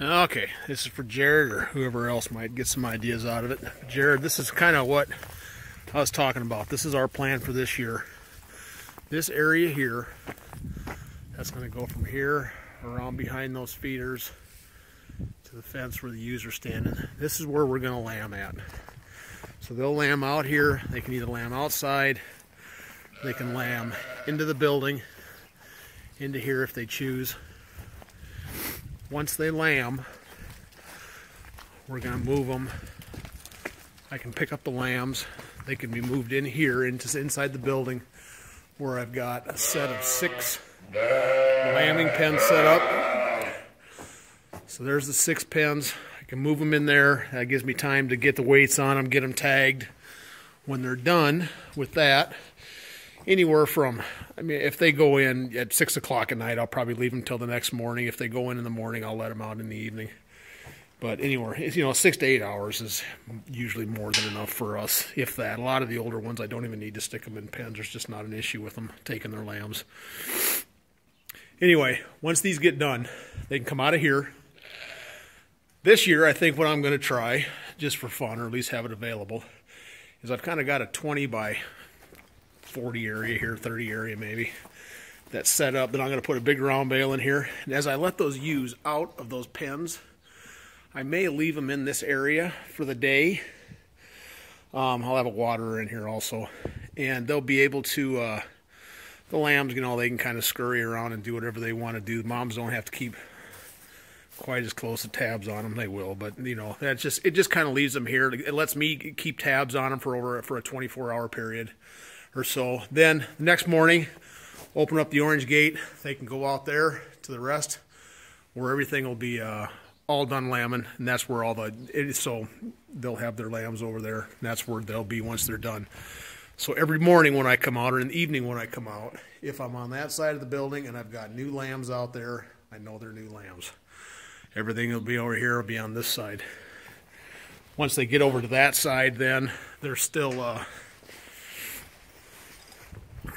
Okay, this is for Jared or whoever else might get some ideas out of it. Jared, this is kind of what I was talking about. This is our plan for this year. This area here, that's going to go from here around behind those feeders to the fence where the ewes are standing. This is where we're going to lamb at. So they'll lamb out here. They can either lamb outside, they can lamb into the building, into here if they choose. Once they lamb, we're going to move them. I can pick up the lambs. They can be moved in here inside the building where I've got a set of 6 lambing pens set up. So there's the 6 pens. I can move them in there. That gives me time to get the weights on them, get them tagged. When they're done with that, anywhere from, I mean, if they go in at 6 o'clock at night, I'll probably leave them till the next morning. If they go in the morning, I'll let them out in the evening. But anywhere, 6 to 8 hours is usually more than enough for us, if that. A lot of the older ones, I don't even need to stick them in pens. There's just not an issue with them taking their lambs. Anyway, once these get done, they can come out of here. This year, I think what I'm going to try, just for fun, or at least have it available, is I've kind of got a 20 by 40 area here, 30 area maybe, that's set up. Then I'm going to put a big round bale in here. And as I let those ewes out of those pens, I may leave them in this area for the day. I'll have a waterer in here also. And they'll be able to, the lambs, they can kind of scurry around and do whatever they want to do. The moms don't have to keep quite as close to tabs on them. They will, but it just kind of leaves them here. It lets me keep tabs on them for a 24-hour period or so. Then the next morning, open up the orange gate. They can go out there to the rest where everything will be all done lambing, and that's where so they'll have their lambs over there, and that's where they'll be once they're done. So every morning when I come out, or in the evening when I come out, if I'm on that side of the building and I've got new lambs out there, I know they're new lambs. Everything will be over here, will be on this side. Once they get over to that side, then they're still, you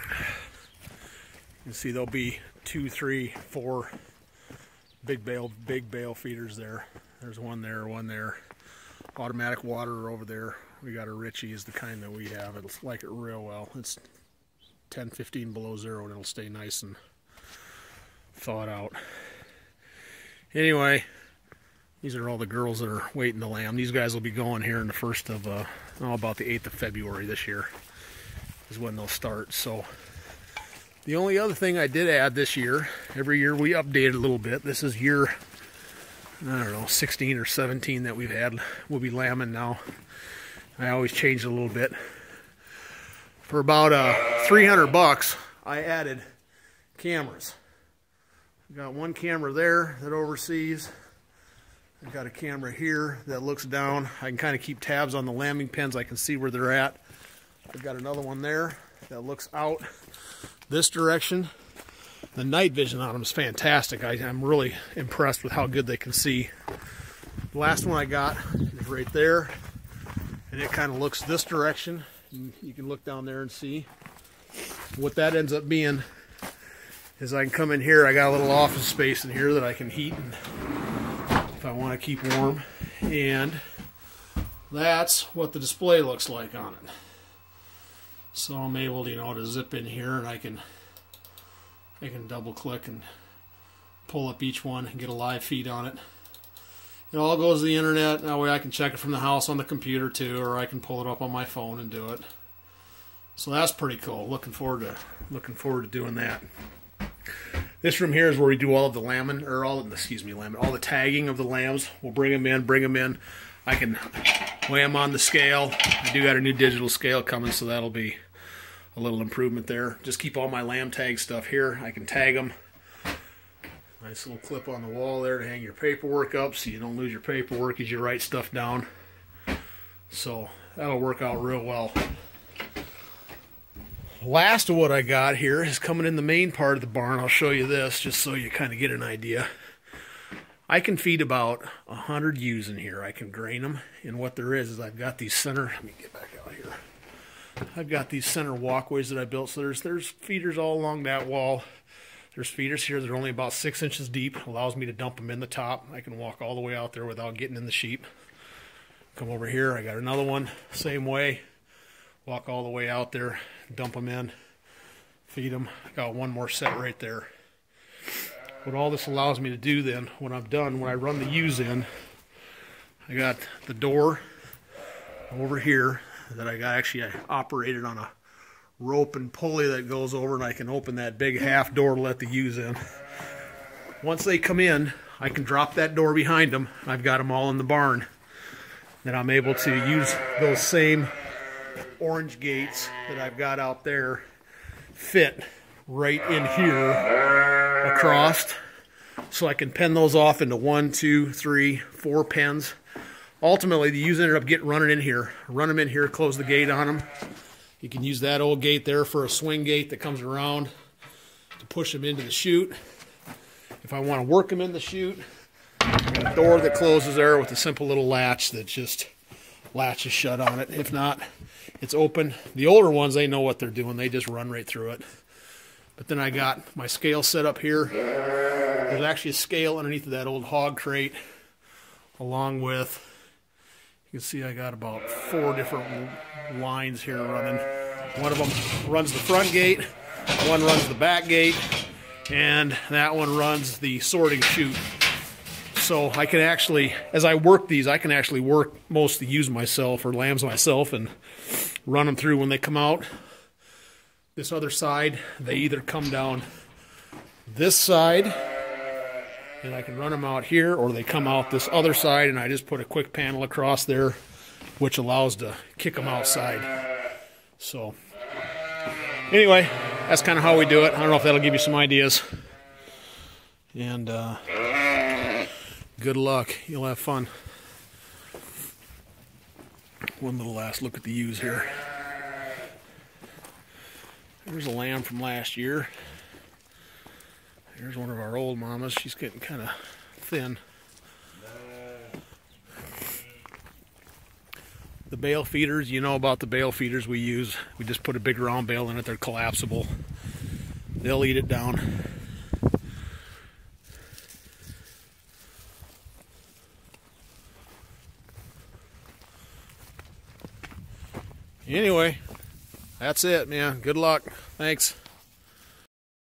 can see there'll be 2, 3, 4 big bale feeders there. There's one there. Automatic water over there. We got a Richie is the kind that we have. It'll like it real well. It's 10, 15 below zero, and it'll stay nice and thawed out. Anyway, these are all the girls that are waiting to lamb. These guys will be going here in the first of, about the 8th of February this year is when they'll start. So the only other thing I did add this year, every year we updated a little bit. This is year, I don't know, 16 or 17 that we've had. We'll be lambing now. I always change it a little bit. For about $300, I added cameras. I've got one camera there that oversees. I've got a camera here that looks down. I can kind of keep tabs on the lambing pens. I can see where they're at. I've got another one there that looks out this direction. The night vision on them is fantastic. I'm really impressed with how good they can see. The last one I got is right there, and it kind of looks this direction. You can look down there and see. What that ends up being is I can come in here. I got a little office space in here that I can heat if I want to keep warm, and that's what the display looks like on it. So I'm able to, to zip in here, and I can double click and pull up each one and get a live feed on it. It all goes to the internet. That way I can check it from the house on the computer too, or I can pull it up on my phone and do it. So that's pretty cool. Looking forward to doing that. This room here is where we do all of the lambing, or all the tagging of the lambs. We'll bring them in. I can weigh them on the scale. I do got a new digital scale coming, so that'll be a little improvement there. Just keep all my lamb tag stuff here. I can tag them. Nice little clip on the wall there to hang your paperwork up so you don't lose your paperwork as you write stuff down. So that'll work out real well. Last of what I got here is coming in the main part of the barn. I'll show you this just so you kind of get an idea. I can feed about 100 ewes in here. I can grain them, and what there is I've got these center, let me get back out here. I've got these center walkways that I built, so there's feeders all along that wall. There's feeders here that are only about 6 inches deep. Allows me to dump them in the top. I can walk all the way out there without getting in the sheep. Come over here, I got another one, same way. Walk all the way out there, dump them in, feed them. Got one more set right there. What all this allows me to do then, when I'm done, when I run the ewes in, I got the door over here that I operated on a rope and pulley that goes over, and I can open that big half door to let the ewes in. Once they come in, I can drop that door behind them. I've got them all in the barn. Then I'm able to use those same orange gates that I've got out there, fit right in here across, so I can pen those off into 1, 2, 3, 4 pens. Ultimately, the ewes ended up running in here. Run them in here, close the gate on them. You can use that old gate there for a swing gate that comes around to push them into the chute. If I want to work them in the chute, I've got a door that closes there with a simple little latch that just latches shut on it. If not, it's open. The older ones, they know what they're doing. They just run right through it. But then I got my scale set up here. There's actually a scale underneath of that old hog crate, along with, you can see I got about 4 different lines here running. One of them runs the front gate, one runs the back gate, and that one runs the sorting chute. So I can actually, as I work these, I can actually work most of the ewes myself, or lambs myself, and run them through when they come out. This other side, they either come down this side, and I can run them out here, or they come out this other side, and I just put a quick panel across there, which allows to kick them outside. So, anyway, that's kind of how we do it. I don't know if that'll give you some ideas. And good luck. You'll have fun. One little last look at the ewes here. There's a lamb from last year. Here's one of our old mamas. She's getting kind of thin. The bale feeders, you know about the bale feeders we use. We just put a big round bale in it. They're collapsible. They'll eat it down. Anyway, that's it, man. Good luck. Thanks.